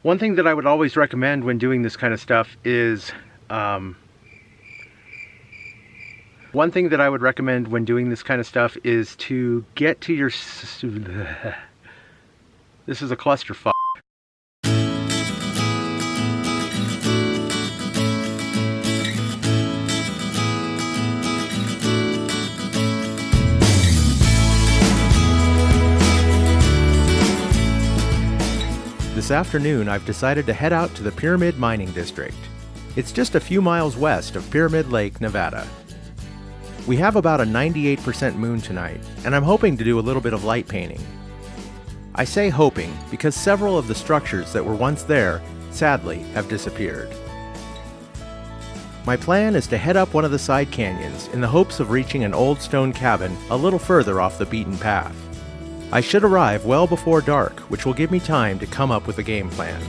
One thing that I would always recommend when doing this kind of stuff is to get to your this is a clusterfuck. This afternoon, I've decided to head out to the Pyramid Mining District. It's just a few miles west of Pyramid Lake, Nevada. We have about a 98% moon tonight, and I'm hoping to do a little bit of light painting. I say hoping because several of the structures that were once there, sadly, have disappeared. My plan is to head up one of the side canyons in the hopes of reaching an old stone cabin a little further off the beaten path. I should arrive well before dark, which will give me time to come up with a game plan.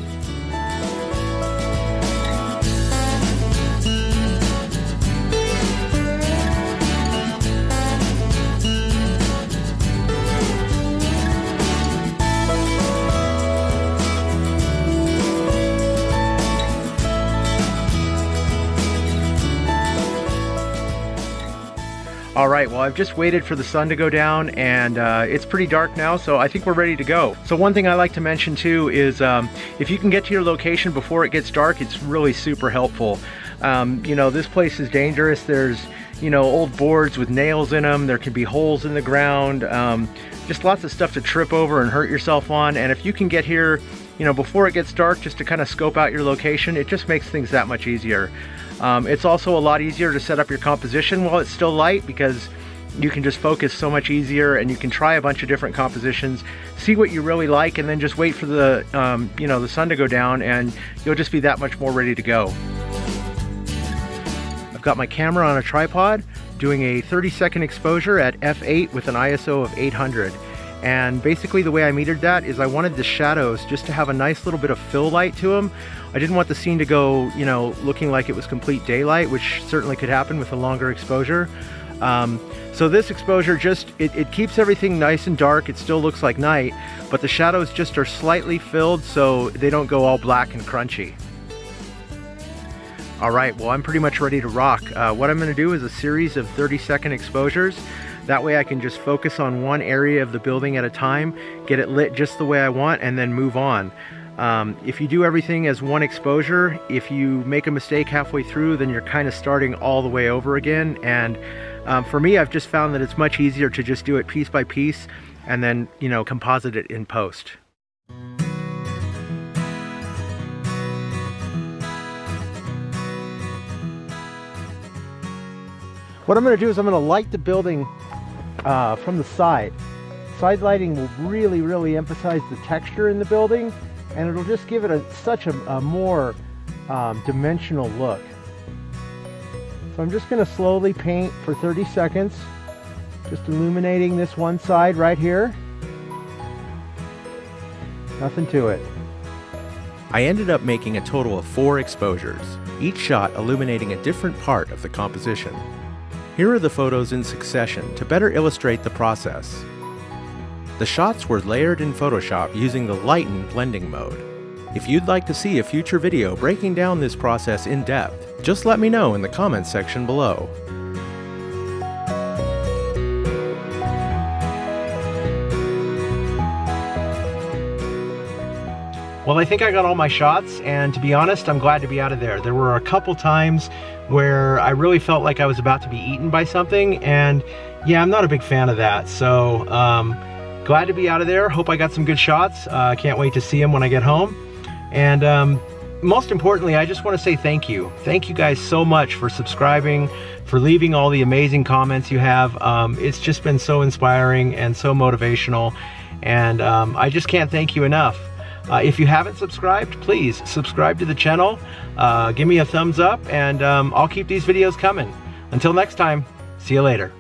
Alright, well, I've just waited for the sun to go down, and it's pretty dark now, so I think we're ready to go. So one thing I like to mention too is if you can get to your location before it gets dark, it's really super helpful. You know, this place is dangerous. There's, you know, old boards with nails in them. There can be holes in the ground. Just lots of stuff to trip over and hurt yourself on. And if you can get here, you know, before it gets dark, just to kind of scope out your location, it just makes things that much easier. It's also a lot easier to set up your composition while it's still light, because you can just focus so much easier, and you can try a bunch of different compositions, see what you really like, and then just wait for the you know, the sun to go down, and you'll just be that much more ready to go. I've got my camera on a tripod doing a 30-second exposure at f8 with an ISO of 800. And basically the way I metered that is I wanted the shadows just to have a nice little bit of fill light to them. I didn't want the scene to go, you know, looking like it was complete daylight, which certainly could happen with a longer exposure. So this exposure just, it keeps everything nice and dark. It still looks like night, but the shadows just are slightly filled so they don't go all black and crunchy. All right, well, I'm pretty much ready to rock. What I'm gonna do is a series of 30-second exposures. That way I can just focus on one area of the building at a time, get it lit just the way I want, and then move on. If you do everything as one exposure, if you make a mistake halfway through, then you're kind of starting all the way over again. And for me, I've just found that it's much easier to just do it piece by piece and then, you know, composite it in post. What I'm going to do is I'm going to light the building from the side. Side lighting will really emphasize the texture in the building, and it'll just give it such a more dimensional look. So I'm just going to slowly paint for 30 seconds, just illuminating this one side right here. Nothing to it. I ended up making a total of 4 exposures, each shot illuminating a different part of the composition. Here are the photos in succession to better illustrate the process. The shots were layered in Photoshop using the Lighten blending mode. If you'd like to see a future video breaking down this process in depth, just let me know in the comments section below. Well, I think I got all my shots, and to be honest, I'm glad to be out of there. There were a couple times where I really felt like I was about to be eaten by something, and yeah, I'm not a big fan of that. So glad to be out of there. Hope I got some good shots. Can't wait to see them when I get home. And most importantly, I just want to say thank you. Thank you guys so much for subscribing, for leaving all the amazing comments you have. It's just been so inspiring and so motivational, and I just can't thank you enough. If you haven't subscribed, please subscribe to the channel, give me a thumbs up, and I'll keep these videos coming. Until next time, see you later.